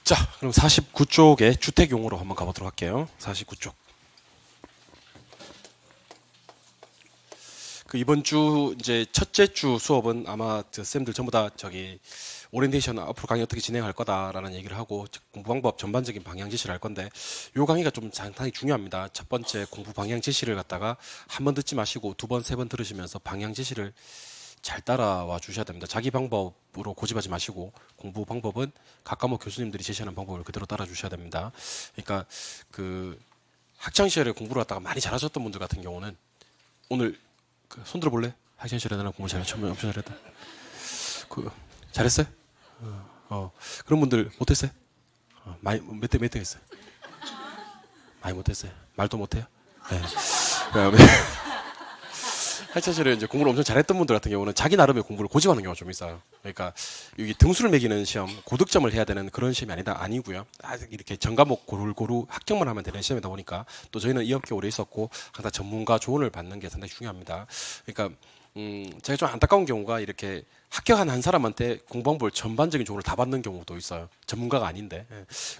자, 그럼 49쪽의 주택용으로 한번 가보도록 할게요. 49쪽. 그 이번 주 이제 첫째 주 수업은 아마 쌤들 전부 다 저기 오리엔테이션 앞으로 강의 어떻게 진행할 거다라는 얘기를 하고 공부 방법 전반적인 방향 제시를 할 건데 요 강의가 좀 상당히 중요합니다. 첫 번째 공부 방향 제시를 갖다가 한 번 듣지 마시고 두 번, 세 번 들으시면서 방향 제시를 잘 따라와 주셔야 됩니다. 자기 방법으로 고집하지 마시고 공부 방법은 각 과목 교수님들이 제시하는 방법을 그대로 따라 주셔야 됩니다. 그러니까 그 학창 시절에 공부를 하다가 많이 잘하셨던 분들 같은 경우는 오늘 그 손 들어볼래? 학창 시절에 나는 공부 잘했어. 엄청 잘했다. 그 잘했어요? 그런 분들 못했어요? 많이 몇 등 했어요? 많이 못했어요. 말도 못해요? 네. 학창 시절에 이제 공부를 엄청 잘했던 분들 같은 경우는 자기 나름의 공부를 고집하는 경우가 좀 있어요. 그러니까 여기 등수를 매기는 시험, 고득점을 해야 되는 그런 시험이 아니고요. 이렇게 전과목 고루 합격만 하면 되는 시험이다 보니까 또 저희는 이 업계 오래 있었고 항상 전문가 조언을 받는 게 상당히 중요합니다. 그러니까 제가 좀 안타까운 경우가 이렇게 합격한 한 사람한테 공부 방법을 전반적인 조언을 다 받는 경우도 있어요. 전문가가 아닌데.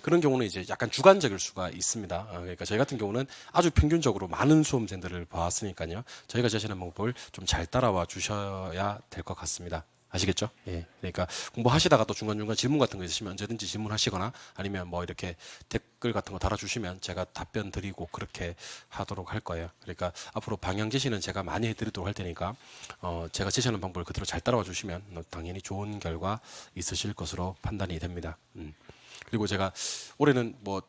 그런 경우는 이제 약간 주관적일 수가 있습니다. 그러니까 저희 같은 경우는 아주 평균적으로 많은 수험생들을 봐왔으니까요. 저희가 제시하는 방법을 좀 잘 따라와 주셔야 될 것 같습니다. 아시겠죠? 예. 그러니까 공부하시다가 또 중간중간 질문 같은 거 있으시면 언제든지 질문하시거나 아니면 뭐 이렇게 댓글 같은 거 달아주시면 제가 답변 드리고 그렇게 하도록 할 거예요. 그러니까 앞으로 방향 제시는 제가 많이 해드리도록 할 테니까 제가 제시하는 방법을 그대로 잘 따라와 주시면 당연히 좋은 결과 있으실 것으로 판단이 됩니다. 그리고 제가 올해는 뭐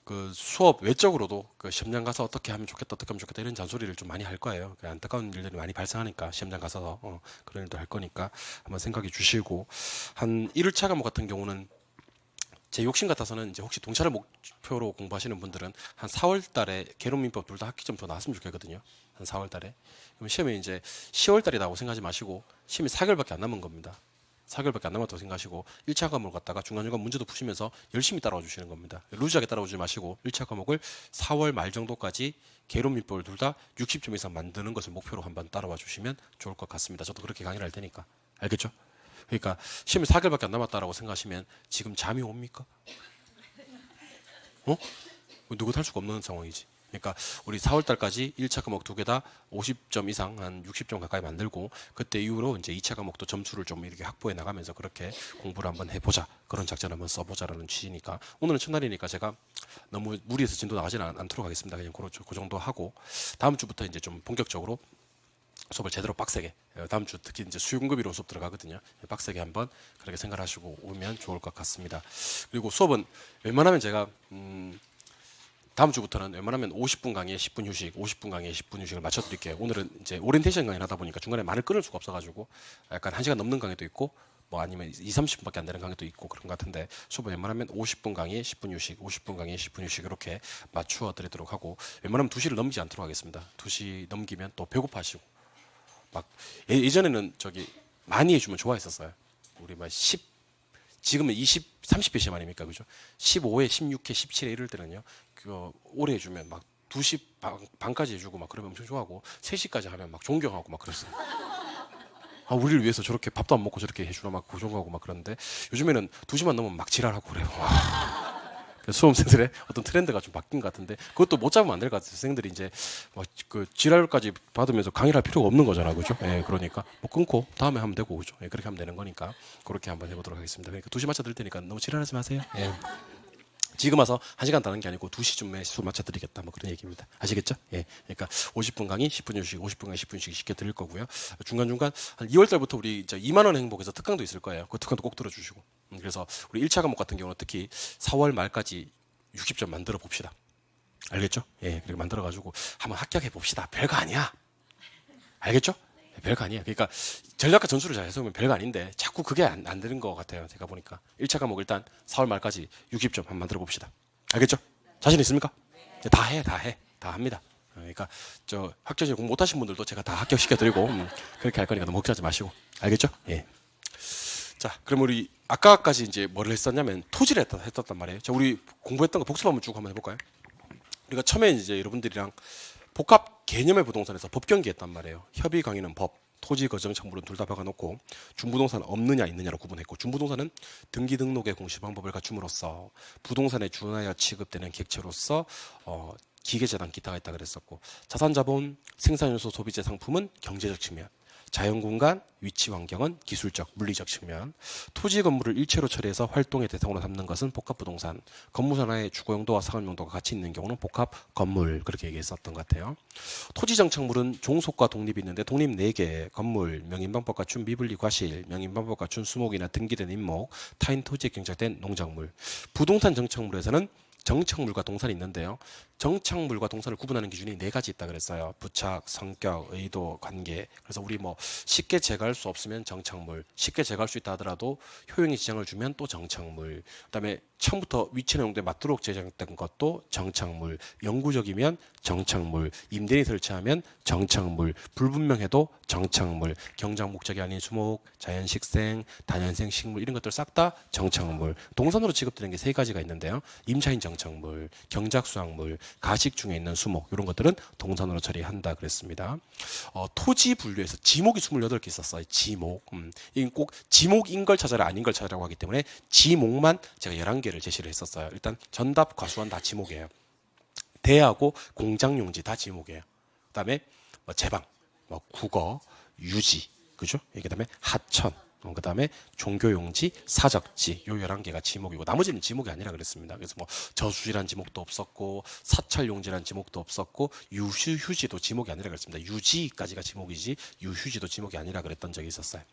그 수업 외적으로도 그 시험장 가서 어떻게 하면 좋겠다 이런 잔소리를 좀 많이 할 거예요. 그 안타까운 일들이 많이 발생하니까 시험장 가서 그런 일도 할 거니까 한번 생각해 주시고 한 1일차 과목 같은 경우는 제 욕심 같아서는 이제 혹시 동차를 목표로 공부하시는 분들은 한 4월 달에 계론민법 둘 다 학기점수 나왔으면 좋겠거든요. 한 4월 달에. 그럼 시험이 이제 10월 달이라고 생각하지 마시고 시험이 4개월밖에 안 남은 겁니다. 4개월밖에 안 남았다고 생각하시고 1차 과목을 갖다가 중간중간 문제도 푸시면서 열심히 따라와 주시는 겁니다. 루즈하게 따라오지 마시고 1차 과목을 4월 말 정도까지 계론민법을 둘 다 60점 이상 만드는 것을 목표로 한번 따라와 주시면 좋을 것 같습니다. 저도 그렇게 강의를 할 테니까. 알겠죠? 그러니까 시험이 4개월밖에 안 남았다라고 생각하시면 지금 잠이 옵니까? 누구 탈 수가 없는 상황이지. 그러니까 우리 4월 달까지 1차 과목 두 개 다 50점 이상 한 60점 가까이 만들고 그때 이후로 이제 2차 과목도 점수를 좀 이렇게 확보해 나가면서 그렇게 공부를 한번 해보자. 그런 작전을 한번 써보자라는 취지니까 오늘은 첫날이니까 제가 너무 무리해서 진도 나가지는 않도록 하겠습니다. 그냥 그 정도 하고 다음 주부터 이제 좀 본격적으로 수업을 제대로 빡세게 다음 주 특히 이제 수요공급이로 수업 들어가거든요. 빡세게 한번 그렇게 생각하시고 오면 좋을 것 같습니다. 그리고 수업은 웬만하면 제가 다음 주부터는 웬만하면 50분 강의에 10분 휴식, 50분 강의에 10분 휴식을 맞춰드릴게요. 오늘은 이제 오리엔테이션 강의를 하다 보니까 중간에 말을 끊을 수가 없어가지고 약간 1시간 넘는 강의도 있고 뭐 아니면 30분밖에 안 되는 강의도 있고 그런 것 같은데 수업은 웬만하면 50분 강의에 10분 휴식, 50분 강의에 10분 휴식 이렇게 맞추어 드리도록 하고 웬만하면 2시를 넘기지 않도록 하겠습니다. 2시 넘기면 또 배고파하시고 막 예전에는 저기 많이 해주면 좋아했었어요. 우리 막 10, 지금은 20, 30회 시험 아닙니까? 그죠? 15회, 16회, 17회 이럴 때는요. 그 오래 해주면 막 2시 반까지 해주고 막 그러면 엄청 좋아하고 3시까지 하면 막 존경하고 막 그랬어요. 우리를 위해서 저렇게 밥도 안 먹고 저렇게 해주나 막 고정하고 막 그러는데 요즘에는 2시만 넘으면 막 지랄하고 그래요. 수험생들의 어떤 트렌드가 좀 바뀐 것 같은데 그것도 못 잡으면 안 될 것 같아요. 선생들이 이제 그 지랄까지 받으면서 강의를 할 필요가 없는 거잖아, 그죠? 예, 그러니까 뭐 끊고 다음에 하면 되고, 그죠? 예, 그렇게 하면 되는 거니까 그렇게 한번 해보도록 하겠습니다. 그러니까 2시 맞춰 드릴 테니까 너무 지랄하지 마세요. 예. 지금 와서 1시간 다는 게 아니고 2시쯤에 수업 맞춰 드리겠다 뭐 그런 얘기입니다. 아시겠죠? 예. 그러니까 50분 강의, 10분 휴식, 50분 강의, 10분 휴식 시켜 드릴 거고요. 중간중간 한 2월 달부터 우리 이제 2만 원 행복에서 특강도 있을 거예요. 그 특강도 꼭 들어주시고. 그래서 우리 1차 과목 같은 경우는 특히 4월 말까지 60점 만들어 봅시다. 알겠죠? 예, 그렇게 만들어 가지고 한번 합격해 봅시다. 별거 아니야. 알겠죠? 별거 아니야. 그러니까 전략과 전술을 잘 세우면 별거 아닌데 자꾸 그게 안 되는 것 같아요. 제가 보니까 1차 과목 일단 4월 말까지 60점 한번 만들어 봅시다. 알겠죠? 자신 있습니까? 다 해. 다 합니다. 그러니까 저 학점이 공부 못하신 분들도 제가 다 합격시켜 드리고 그렇게 할 거니까 너무 걱정하지 마시고. 알겠죠? 예. 자, 그럼 우리 아까까지 이제 뭐를 했었냐면 토지를 했었단 말이에요. 자, 우리 공부했던 거 복습 한번 쭉 한번 해볼까요? 우리가 처음에 이제 여러분들이랑 복합 개념의 부동산에서 법 경기 했단 말이에요. 협의 강의는 법, 토지 거정 청물은 둘 다 박아놓고 준부동산 없느냐 있느냐로 구분했고 준부동산은 등기 등록의 공시 방법을 갖춤으로써 부동산에 준하여 취급되는 객체로서 기계재단 기타가 있다 그랬었고 자산자본 생산요소 소비재 상품은 경제적 측면 자연공간, 위치 환경은 기술적, 물리적 측면 토지 건물을 일체로 처리해서 활동의 대상으로 삼는 것은 복합부동산 건물 하나의 주거용도와 상업용도가 같이 있는 경우는 복합건물 그렇게 얘기했었던 것 같아요. 토지정착물은 종속과 독립이 있는데 독립 4개 건물, 명인방법 갖춘 미분리 과실, 명인방법 갖춘 수목이나 등기된 임목, 타인 토지에 경작된 농작물 부동산 정착물에서는 정착물과 동산이 있는데요. 정착물과 동산을 구분하는 기준이 4가지 있다 그랬어요. 부착, 성격, 의도, 관계. 그래서 우리 뭐 쉽게 제거할 수 없으면 정착물, 쉽게 제거할 수 있다 하더라도 효용이 지장을 주면 또 정착물. 그다음에 처음부터 위치나 용도에 맞도록 제작된 것도 정착물, 영구적이면 정착물, 임대인이 설치하면 정착물, 불분명해도 정착물, 경작 목적이 아닌 수목, 자연식생, 단연생 식물 이런 것들 싹 다 정착물. 동산으로 취급되는 게 3가지가 있는데요. 임차인 정착물, 경작수확물, 가식 중에 있는 수목 이런 것들은 동산으로 처리한다 그랬습니다. 토지 분류에서 지목이 28개 있었어요. 지목. 이건 꼭 지목인 걸 찾아라 아닌 걸 찾아라고 하기 때문에 지목만 제가 11개를 제시를 했었어요. 일단 전답, 과수원 다 지목이에요. 대하고 공장용지 다 지목이에요. 그다음에 뭐 제방, 뭐 국어, 유지, 그죠? 그다음에 하천, 그다음에 종교용지, 사적지 요 11개가 지목이고 나머지는 지목이 아니라 그랬습니다. 그래서 뭐 저수지란 지목도 없었고 사찰용지란 지목도 없었고 유휴지도 지목이 아니라 그랬습니다. 유지까지가 지목이지 유휴지도 지목이 아니라 그랬던 적이 있었어요.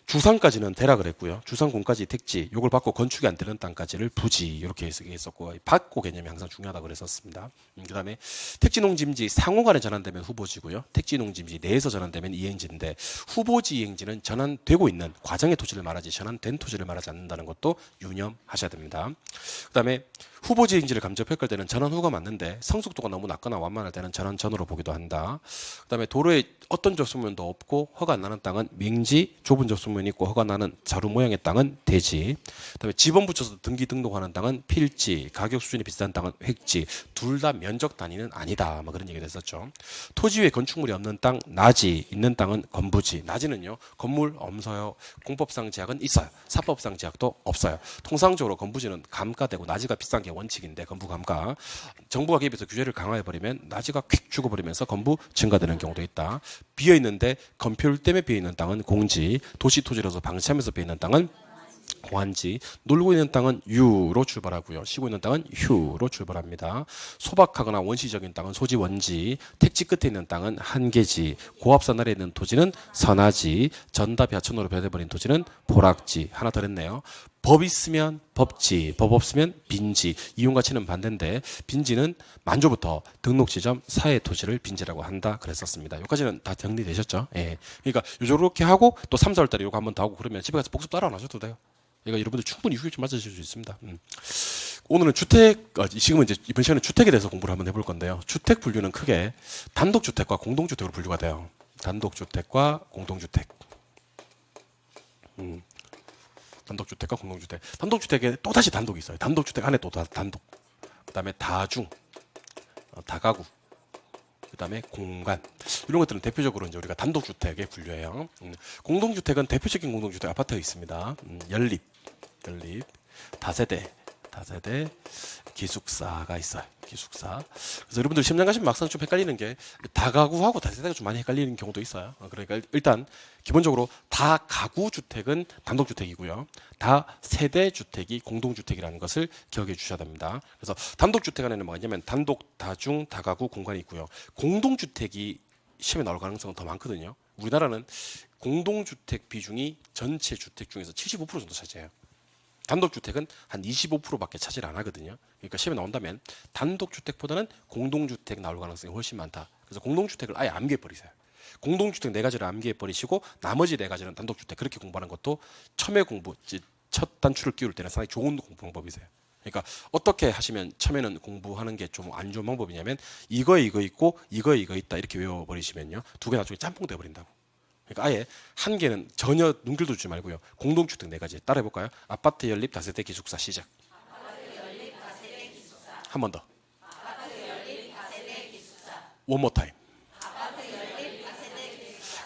주상까지는 대라 그랬고요. 주상공까지 택지, 요걸 받고 건축이 안 되는 땅까지를 부지 이렇게 했었고 받고 개념이 항상 중요하다고 그랬었습니다. 그다음에 택지농짐지 상호간에 전환되면 후보지고요. 택지농짐지 내에서 전환되면 이행지인데 후보지 이행지는 전환되고 있는 과정의 토지를 말하지 전환된 토지를 말하지 않는다는 것도 유념하셔야 됩니다. 그다음에 후보지 이행지를 감정평가할 때는 전환 후가 맞는데 성숙도가 너무 낮거나 완만할 때는 전환 전으로 보기도 한다. 그다음에 도로에 어떤 접수면도 없고 허가 안 나는 땅은 맹지, 좁은 접수면이 있고 허가 나는 자루 모양의 땅은 대지. 그다음에 지번 붙여서 등기 등록하는 땅은 필지, 가격 수준이 비싼 땅은 획지. 둘 다 면적 단위는 아니다. 뭐 그런 얘기가 됐었죠. 토지 위에 건축물이 없는 땅, 나지, 있는 땅은 건부지. 나지는요 건물 없어요. 공법상 제약은 있어요. 사법상 제약도 없어요. 통상적으로 건부지는 감가되고 나지가 비싼 게 원칙인데 건부 감가. 정부가 개입해서 규제를 강화해버리면 나지가 퀵 죽어버리면서 건부 증가되는 경우도 있다. 비어있는데 건폐율 때문에 비어있는 땅은 공지, 도시 토지로서 방치하면서 비어있는 땅은 관지, 놀고 있는 땅은 유로 출발하고요. 쉬고 있는 땅은 휴로 출발합니다. 소박하거나 원시적인 땅은 소지 원지, 택지 끝에 있는 땅은 한계지, 고압산 아래에 있는 토지는 선하지, 전답이 하천으로 변해버린 토지는 보락지. 하나 더 했네요. 법 있으면 법지, 법 없으면 빈지. 이용가치는 반대인데 빈지는 만조부터 등록지점 사회 토지를 빈지라고 한다 그랬었습니다. 여기까지는 다 정리되셨죠? 예. 그러니까 요렇게 하고 또 3, 4월달에 요거 한번 더 하고 그러면 집에 가서 복습 따라 안 하셔도 돼요. 그러니까 여러분들 충분히 휴교증 맞으실 수 있습니다. 오늘은 지금은 이제 이번 시간에 주택에 대해서 공부를 한번 해볼 건데요. 주택 분류는 크게 단독주택과 공동주택으로 분류가 돼요. 단독주택과 공동주택. 단독주택과 공동주택. 단독주택에 또 다시 단독이 있어요. 단독주택 안에 또 단독. 그 다음에 다중, 다가구. 그 다음에 공간. 이런 것들은 대표적으로 이제 우리가 단독주택에 분류해요. 공동주택은 대표적인 공동주택 아파트가 있습니다. 연립, 다세대, 기숙사가 있어요. 기숙사. 그래서 여러분들 시험장 가시면 막상 좀 헷갈리는 게 다가구하고 다세대가 좀 많이 헷갈리는 경우도 있어요. 그러니까 일단 기본적으로 다가구 주택은 단독주택이고요. 다세대 주택이 공동주택이라는 것을 기억해 주셔야 됩니다. 그래서 단독주택 안에는 뭐가 있냐면 단독, 다중, 다가구 공간이 있고요. 공동주택이 시험에 나올 가능성은 더 많거든요. 우리나라는 공동주택 비중이 전체 주택 중에서 75% 정도 차지해요. 단독주택은 한 25%밖에 차지를 안 하거든요. 그러니까 시험에 나온다면 단독주택보다는 공동주택 나올 가능성이 훨씬 많다. 그래서 공동주택을 아예 암기해버리세요. 공동주택 4가지를 암기해버리시고 나머지 4가지는 단독주택 그렇게 공부하는 것도 처음에 공부, 첫 단추를 끼울 때는 상당히 좋은 공부 방법이세요. 그러니까 어떻게 하시면 처음에는 공부하는 게 좀 안 좋은 방법이냐면 이거 있고 이거 있다 이렇게 외워버리시면요. 2개 나중에 짬뽕 돼버린다고. 그러니까 아예 한 개는 전혀 눈길도 주지 말고요. 공동주택 4가지 따라해볼까요? 아파트 연립 다세대 기숙사 시작. 한 번 더. One more time.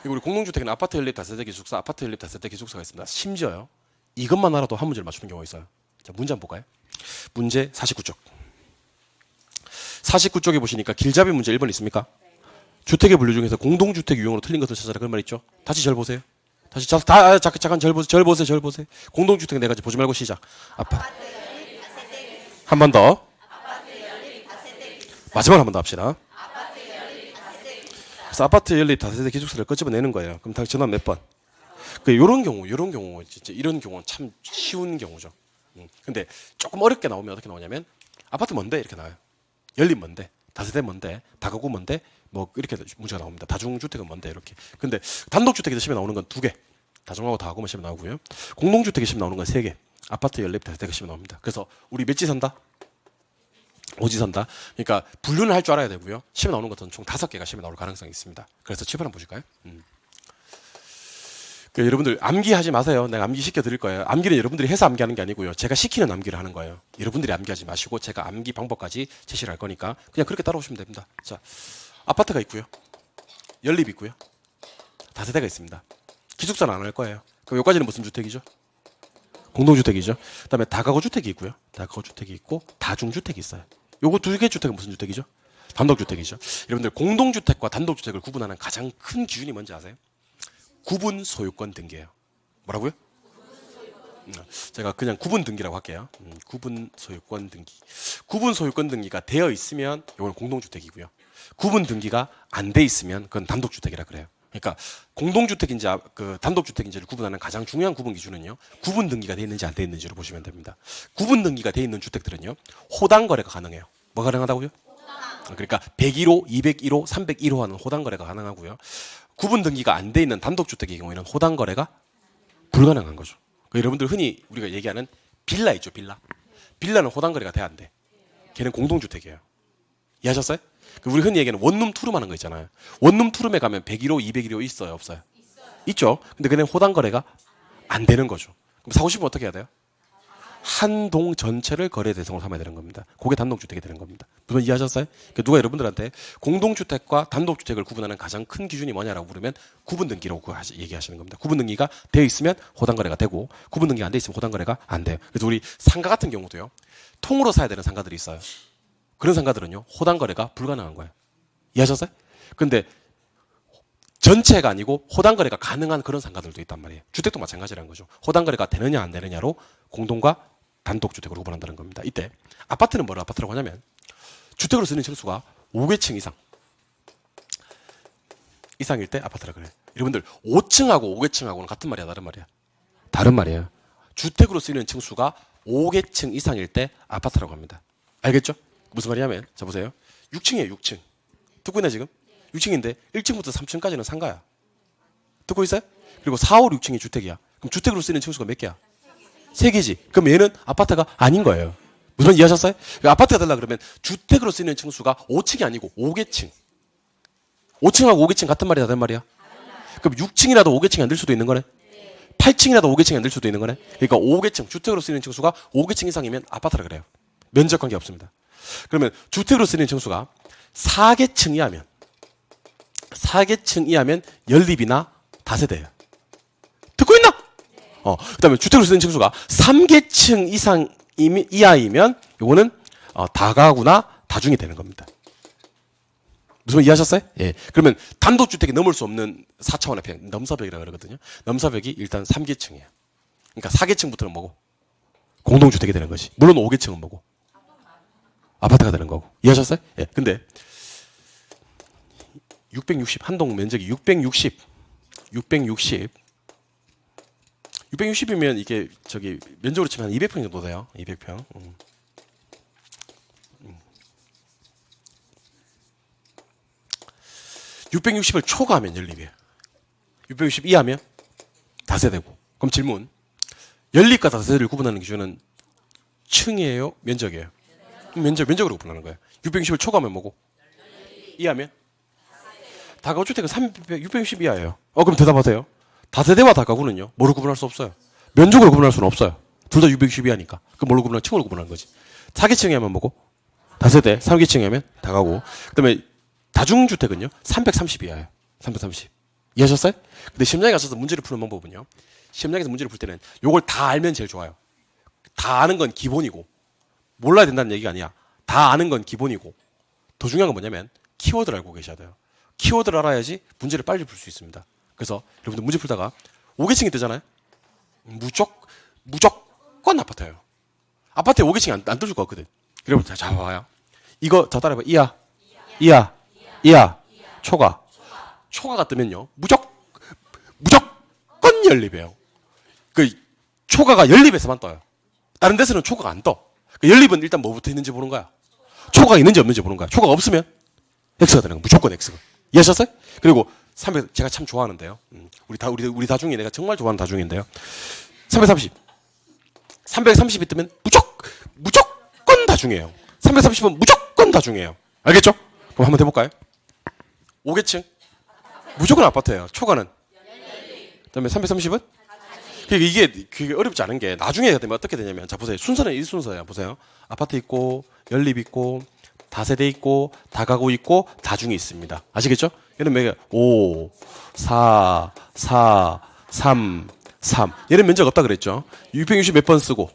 우리 공동주택은 아파트 연립 다세대 기숙사, 아파트 연립 다세대 기숙사가 있습니다. 심지어요. 이것만 알아도 한 문제를 맞추는 경우가 있어요. 자, 문제 한번 볼까요? 문제 49쪽. 49쪽에 보시니까 길잡이 문제 1번 있습니까? 주택의 분류 중에서 공동주택 유형으로 틀린 것을 찾아라. 그런 말 있죠? 다시 절 보세요. 다시 잠깐 절 보세요. 공동주택 네 가지 보지 말고 시작. 한 번 더. 마지막 한 번 더 합시다. 그래서 아파트 연립 다세대 기숙사를 끄집어내는 거예요. 그럼 당시 전화 몇 번? 요런 경우, 진짜 이런 경우는 참 쉬운 경우죠. 근데 조금 어렵게 나오면 어떻게 나오냐면 아파트 뭔데? 이렇게 나와요. 연립 뭔데? 다세대 뭔데? 다가구 뭔데? 뭐 이렇게 문제가 나옵니다. 다중주택은 뭔데? 이렇게. 근데 단독주택에서 시험에 나오는 건 2개. 다중하고 다가구만 시험에 나오고요. 공동주택에 시험에 나오는 건 3개. 아파트 연립 다세대가 시험에 나옵니다. 그래서 우리 몇 지 산다? 5지 산다. 그러니까 분류는 할 줄 알아야 되고요. 시험에 나오는 것은 총 5개가 시험에 나올 가능성이 있습니다. 그래서 칠판 한번 보실까요? 여러분들 암기하지 마세요. 내가 암기 시켜드릴 거예요. 암기는 여러분들이 해서 암기하는 게 아니고요. 제가 시키는 암기를 하는 거예요. 여러분들이 암기하지 마시고 제가 암기 방법까지 제시를 할 거니까 그냥 그렇게 따라오시면 됩니다. 자, 아파트가 있고요. 연립이 있고요. 다세대가 있습니다. 기숙사는 안 할 거예요. 그럼 여기까지는 무슨 주택이죠? 공동주택이죠. 그다음에 다가구 주택이 있고요. 다가구 주택이 있고 다중주택이 있어요. 요거 2개 주택은 무슨 주택이죠? 단독주택이죠. 여러분들 공동주택과 단독주택을 구분하는 가장 큰 기준이 뭔지 아세요? 구분 소유권 등기예요. 뭐라고요? 제가 그냥 구분 등기라고 할게요. 구분 소유권 등기. 구분 소유권 등기가 되어 있으면 이건 공동주택이고요. 구분 등기가 안 돼 있으면 그건 단독주택이라 그래요. 그러니까 공동주택인지 그 단독주택인지를 구분하는 가장 중요한 구분 기준은요. 구분 등기가 돼 있는지 안 돼 있는지로 보시면 됩니다. 구분 등기가 돼 있는 주택들은요. 호당 거래가 가능해요. 뭐 가능하다고요? 그러니까 101호, 201호, 301호 하는 호당 거래가 가능하고요. 구분 등기가 안 돼 있는 단독주택의 경우에는 호당 거래가 불가능한 거죠. 여러분들 흔히 우리가 얘기하는 빌라 있죠, 빌라. 빌라는 호당 거래가 돼 안 돼? 걔는 공동주택이에요. 이해하셨어요? 우리 흔히 얘기하는 원룸 투룸 하는 거 있잖아요. 원룸 투룸에 가면 101호, 201호 있어요, 없어요? 있죠. 근데 걔는 호당 거래가 안 되는 거죠. 그럼 사고 싶으면 어떻게 해야 돼요? 한 동 전체를 거래 대상으로 삼아야 되는 겁니다. 그게 단독주택이 되는 겁니다. 무슨 이해하셨어요? 누가 여러분들한테 공동주택과 단독주택을 구분하는 가장 큰 기준이 뭐냐라고 물으면 구분등기라고 얘기하시는 겁니다. 구분등기가 되어 있으면 호당거래가 되고 구분등기가 안 돼 있으면 호당거래가 안 돼요. 그래서 우리 상가 같은 경우도요. 통으로 사야 되는 상가들이 있어요. 그런 상가들은요. 호당거래가 불가능한 거예요. 이해하셨어요? 근데 전체가 아니고 호당거래가 가능한 그런 상가들도 있단 말이에요. 주택도 마찬가지라는 거죠. 호당거래가 되느냐 안 되느냐로 공동과 단독주택으로 구분한다는 겁니다. 이때 아파트는 뭐를 아파트라고 하냐면 주택으로 쓰는 층수가 5개층 이상일 때 아파트라 그래요. 여러분들 5층하고 5개층하고는 같은 말이야, 다른 말이야? 다른 말이에요. 주택으로 쓰이는 층수가 5개층 이상일 때 아파트라고 합니다. 알겠죠? 무슨 말이냐면 자 보세요. 6층이에요, 6층. 듣고 있나 지금? 6층인데 1층부터 3층까지는 상가야. 듣고 있어요? 그리고 4, 5, 6층이 주택이야. 그럼 주택으로 쓰이는 층수가 몇 개야? 3개지. 그럼 얘는 아파트가 아닌 거예요. 무슨 이해하셨어요? 아파트가 되려고 그러면 주택으로 쓰이는 층수가 5층이 아니고 5개층. 5층하고 5개층 같은 말이야, 다른 말이야? 그럼 6층이라도 5개층이 안 될 수도 있는 거네? 8층이라도 5개층이 안 될 수도 있는 거네? 그러니까 5개층, 주택으로 쓰이는 층수가 5개층 이상이면 아파트라 그래요. 면적 관계 없습니다. 그러면 주택으로 쓰이는 층수가 4개층 이하면 연립이나 다세대예요. 듣고 있나? 그다음에 주택으로 쓰는 층수가 3개층 이하이면 요거는 다가구나 다중이 되는 겁니다. 무슨 말 이해하셨어요? 예. 그러면 단독주택이 넘을 수 없는 4차원의 평, 넘사벽이라고 그러거든요. 넘사벽이 일단 3개층이에요. 그러니까 4개층부터는 뭐고? 공동주택이 되는 거지. 물론 5개층은 뭐고? 아파트가 되는 거고. 이해하셨어요? 예. 근데 660 한동 면적이 660이면 이게 저기 면적으로 치면 한 200평 정도 돼요. 200평. 660을 초과하면 연립이에요. 660 이하면 다세대고. 그럼 질문. 연립과 다세대를 구분하는 기준은 층이에요? 면적이에요? 면적으로 구분하는 거예요. 660을 초과하면 뭐고? 이하면? 다가구 주택은 660 이하예요. 그럼 대답하세요. 다세대와 다가구는요. 뭐로 구분할 수 없어요? 면적으로 구분할 수는 없어요. 둘 다 660 이하니까. 그럼 뭘로 구분하는? 층으로 구분하는 거지. 4개층이 하면 뭐고? 다세대. 3개층이 하면 다가구. 그다음에 다중주택은요. 330 이하예요. 330. 이해하셨어요? 근데 시험장에 가셔서 문제를 푸는 방법은요. 시험장에서 문제를 풀 때는 요걸 다 알면 제일 좋아요. 다 아는 건 기본이고 몰라야 된다는 얘기가 아니야. 다 아는 건 기본이고 더 중요한 건 뭐냐면 키워드를 알고 계셔야 돼요. 키워드를 알아야지 문제를 빨리 풀 수 있습니다. 그래서 여러분들 문제 풀다가 5계층이 뜨잖아요. 무조건 아파트예요. 아파트에 5계층이 안 뜰 것 같거든. 여러분 자 봐봐요. 이거 자 따라해봐. 이하 초가가 뜨면요. 무조건 연립이에요. 그 초가가 연립에서만 떠요. 다른 데서는 초가가 안 떠. 그 연립은 일단 뭐부터 있는지 보는 거야. 초가가 있는지 없는지 보는 거야. 초가가 없으면 X가 되는 거야. 무조건 X가. 이해하셨어요? 그리고 300 제가 참 좋아하는데요. 우리 다중이 내가 정말 좋아하는 다중인데요. 330. 330이 뜨면 무조건 다중이에요. 330은 무조건 다중이에요. 알겠죠? 그럼 한번 해볼까요? 5계층 무조건 아파트예요. 초가는. 그다음에 330은 그러니까 이게 그게 어렵지 않은 게 나중에 되면 어떻게 되냐면 자 보세요. 순서는 이 순서예요. 보세요. 아파트 있고 연립 있고 다세대 있고 다가구 있고 다중이 있습니다. 아시겠죠? 얘는 몇 개? 5, 4, 3. 얘는 면적 없다 그랬죠? 660 몇 번 쓰고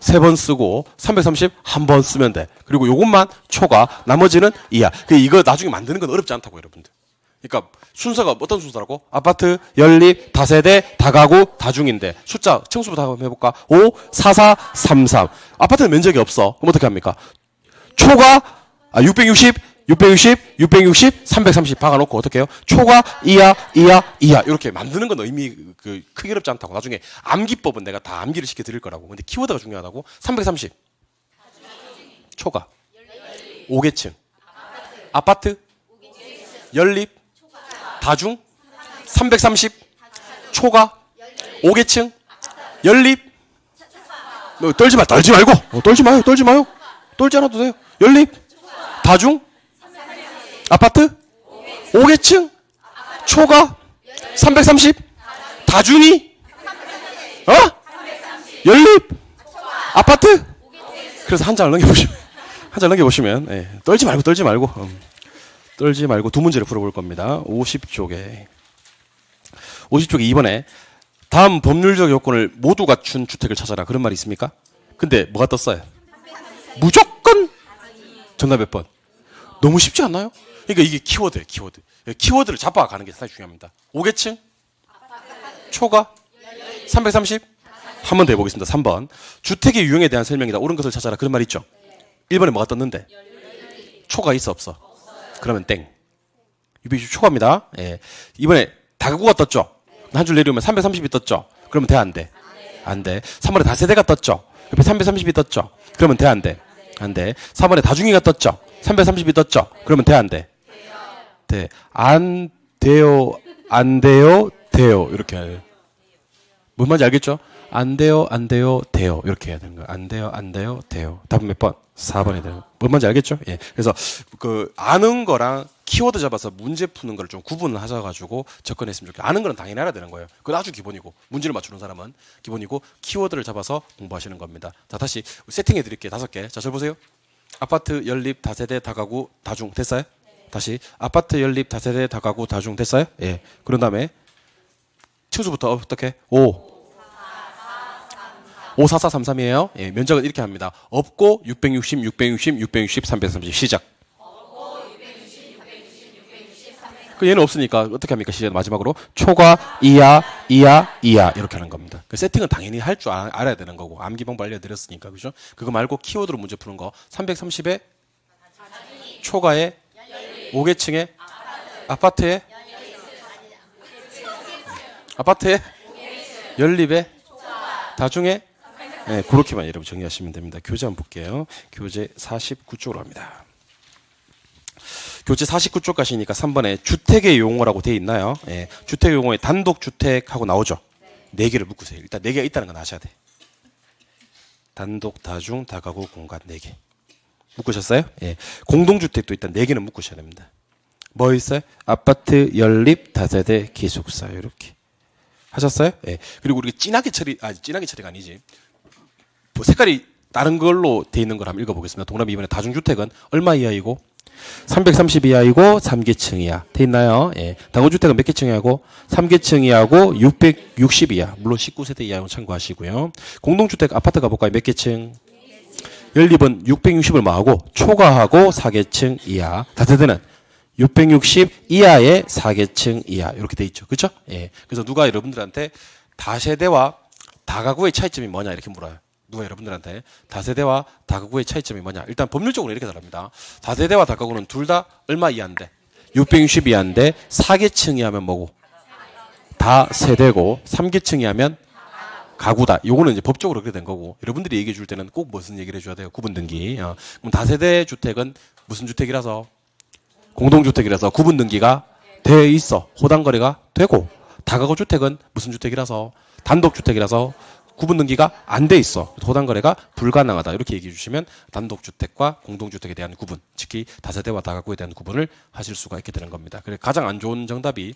3번 쓰고 330 한 번 쓰면 돼. 그리고 요것만 초가 나머지는 이하. 이거 나중에 만드는 건 어렵지 않다고 여러분들. 그러니까 순서가 어떤 순서라고? 아파트, 연립, 다세대, 다가구, 다중인데 숫자 청수부터 한번 해볼까? 5, 4, 3, 3. 아파트는 면적이 없어. 그럼 어떻게 합니까? 초가 660, 330 박아놓고 어떻게 해요? 초가 이하 이렇게 만드는 건 의미 크게 어렵지 않다고. 나중에 암기법은 내가 다 암기를 시켜드릴 거라고. 근데 키워드가 중요하다고. 330 초가 5계층 아파트 연립 다중 330 초가 5계층 연립 너 떨지 말고 떨지 마요 떨지 않아도 돼요. 연립 다중 아파트 5계층 초가 330 다중이 연립 아파트. 그래서 한 장을 넘겨보시면 예, 떨지 말고 두 문제를 풀어볼 겁니다. 50쪽에 2번에 다음 법률적 요건을 모두 갖춘 주택을 찾아라 그런 말이 있습니까? 근데 뭐가 떴어요? 무조건 정답 몇 번? 너무 쉽지 않나요? 그러니까 이게 키워드예요. 키워드를 잡아가는 게 사실 중요합니다. 5계층 초가 330 한 번 더 해보겠습니다. 3번 주택의 유형에 대한 설명이다. 옳은 것을 찾아라 그런 말 있죠? 1번에 뭐가 떴는데? 초가 있어 없어? 그러면 땡. 660 초과입니다. 예. 이번에 다가구가 떴죠? 한 줄 내려오면 330이 떴죠? 그러면 돼, 안 돼? 안 돼. 3번에 다세대가 떴죠? 옆에 330이 떴죠? 그러면 돼, 안 돼? 안 돼. 4번에 다중이가 떴죠? 330이 떴죠? 그러면 돼, 안 돼? 돼. 안 돼요, 돼요. 이렇게 해요. 뭔 말인지 알겠죠? 안 돼요, 돼요. 이렇게 해야 되는 거예요. 안 돼요, 돼요. 답은 몇 번? 4번에 되는 거. 뭔 말인지 알겠죠? 예. 그래서 아는 거랑 키워드 잡아서 문제 푸는 걸 좀 구분을 하셔가지고 접근했으면 좋겠어요. 아는 거는 당연히 알아야 되는 거예요. 그건 아주 기본이고 문제를 맞추는 사람은 기본이고 키워드를 잡아서 공부하시는 겁니다. 자 다시 세팅해 드릴게요. 5개. 자 저 보세요. 아파트 연립 다세대 다가구 다중 됐어요? 다시 아파트 연립 다세대 다가구 다중 됐어요? 예. 그런 다음에 층수부터 어떻게? 54433이에요. 예, 면적은 이렇게 합니다. 없고 660 330 시작. 얘는 없으니까 어떻게 합니까? 시작 마지막으로 초과 이하 이렇게 하는 겁니다. 그 세팅은 당연히 할 줄 알아야 되는 거고 암기 방법 알려드렸으니까 그죠? 그거 말고 키워드로 문제 푸는 거 330에 초과에 5계층에 아파트에 연립에 다중에 네, 그렇게만 여러분 정리하시면 됩니다. 교재 한번 볼게요. 교재 49쪽으로 합니다. 교재 49쪽 가시니까 3번에 주택의 용어라고 되어 있나요? 예, 주택의 용어에 단독주택하고 나오죠? 4개를 묶으세요. 일단 4개가 있다는 건 아셔야 돼. 단독, 다중, 다가구, 공간 4개. 묶으셨어요? 예. 공동주택도 일단 4개는 묶으셔야 됩니다. 뭐 있어요? 아파트, 연립, 다세대, 기숙사 이렇게. 하셨어요? 예. 그리고 우리가 진하게 처리가 아니지. 색깔이 다른 걸로 돼 있는 걸 한번 읽어보겠습니다. 동남이 이번에 다중주택은 얼마 이하이고 330 이하이고 3계층 이하. 돼 있나요? 예. 다가구주택은 몇 계층 이하고? 3계층 이하고 660 이하. 물론 19세대 이하는 참고하시고요. 공동주택 아파트 가볼까요? 몇 계층? 연립은 660을 뭐하고? 초과하고 4계층 이하. 다세대는 660 이하의 4계층 이하. 이렇게 돼 있죠. 그렇죠? 예. 그래서 누가 여러분들한테 다세대와 다가구의 차이점이 뭐냐 이렇게 물어요. 누가 여러분들한테 다세대와 다가구의 차이점이 뭐냐. 일단 법률적으로 이렇게 다릅니다. 다세대와 다가구는 둘 다 얼마 이하인데? 660 이하인데 4계층 이하면 뭐고? 다세대고 3계층 이하면 가구다. 요거는 이제 법적으로 그렇게 된 거고, 여러분들이 얘기해 줄 때는 꼭 무슨 얘기를 해줘야 돼요? 구분등기. 그럼 다세대 주택은 무슨 주택이라서? 공동주택이라서 구분등기가 돼 있어. 호당거래가 되고, 다가구 주택은 무슨 주택이라서? 단독주택이라서 구분등기가 안 돼 있어. 호당거래가 불가능하다. 이렇게 얘기해 주시면 단독주택과 공동주택에 대한 구분, 특히 다세대와 다가구에 대한 구분을 하실 수가 있게 되는 겁니다. 그래서 가장 안 좋은 정답이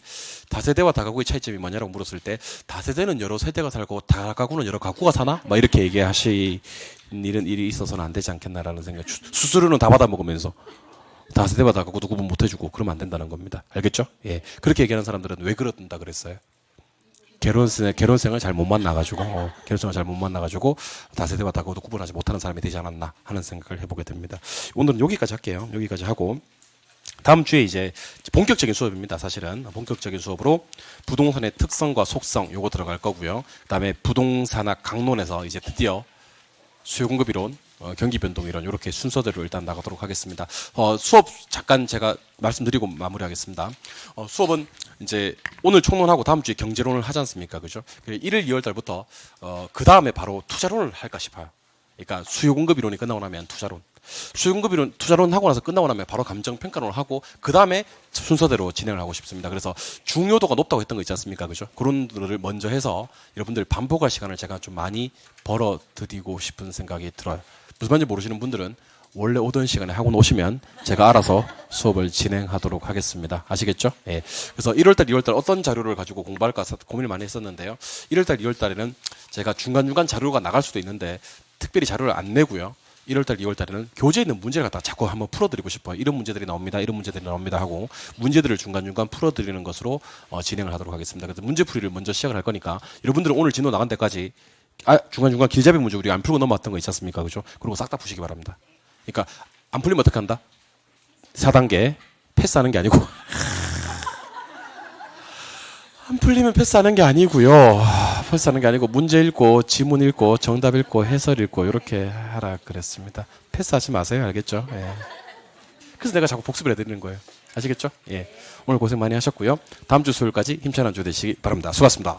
다세대와 다가구의 차이점이 뭐냐라고 물었을 때, 다세대는 여러 세대가 살고 다가구는 여러 가구가 사나? 막 이렇게 얘기하시는 일이 있어서는 안 되지 않겠나라는 생각. 수수료는 다 받아먹으면서 다세대와 다가구도 구분 못 해주고 그러면 안 된다는 겁니다. 알겠죠? 예. 그렇게 얘기하는 사람들은 왜 그런다 그랬어요? 결혼생을 잘 못 만나가지고, 결혼생을 잘 못 만나가지고, 다세대와 다가구도 구분하지 못하는 사람이 되지 않았나 하는 생각을 해보게 됩니다. 오늘은 여기까지 할게요. 여기까지 하고, 다음 주에 이제 본격적인 수업입니다. 사실은. 본격적인 수업으로 부동산의 특성과 속성, 요거 들어갈 거고요. 그 다음에 부동산학 강론에서 이제 드디어 수요 공급 이론, 경기 변동 이론, 이렇게 순서대로 일단 나가도록 하겠습니다. 수업 잠깐 제가 말씀드리고 마무리하겠습니다. 수업은 이제 오늘 총론하고 다음 주에 경제론을 하지 않습니까? 그죠? 1월, 2월 달부터 그 다음에 바로 투자론을 할까 싶어요. 그러니까 수요 공급 이론이 끝나고 나면 투자론. 수요 공급 이론, 투자론 하고 나서 끝나고 나면 바로 감정 평가론을 하고 그 다음에 순서대로 진행을 하고 싶습니다. 그래서 중요도가 높다고 했던 거 있지 않습니까? 그죠? 그런 것들을 먼저 해서 여러분들 반복할 시간을 제가 좀 많이 벌어드리고 싶은 생각이 들어요. 무슨 말인지 모르시는 분들은 원래 오던 시간에 학원 오시면 제가 알아서 수업을 진행하도록 하겠습니다. 아시겠죠? 예. 그래서 1월달, 2월달 어떤 자료를 가지고 공부할까 고민을 많이 했었는데요. 1월달, 2월달에는 제가 중간중간 자료가 나갈 수도 있는데 특별히 자료를 안 내고요. 1월달, 2월달에는 교재에 있는 문제를 갖다 자꾸 한번 풀어드리고 싶어요. 이런 문제들이 나옵니다. 이런 문제들이 나옵니다 하고 문제들을 중간중간 풀어드리는 것으로 진행을 하도록 하겠습니다. 그래서 문제풀이를 먼저 시작을 할 거니까 여러분들은 오늘 진도 나간 데까지 중간중간 길잡이 문제 우리가 안 풀고 넘어왔던 거 있지 않습니까? 그죠? 그리고 싹 다 푸시기 바랍니다. 그러니까 안 풀리면 어떻게 한다? 4단계 패스하는 게 아니고 안 풀리면 패스하는 게 아니고요. 패스하는 게 아니고 문제 읽고 지문 읽고 정답 읽고 해설 읽고 이렇게 하라 그랬습니다. 패스하지 마세요. 알겠죠? 예. 그래서 내가 자꾸 복습을 해드리는 거예요. 아시겠죠? 예. 오늘 고생 많이 하셨고요. 다음 주 수요일까지 힘찬 한 주 되시기 바랍니다. 수고하셨습니다.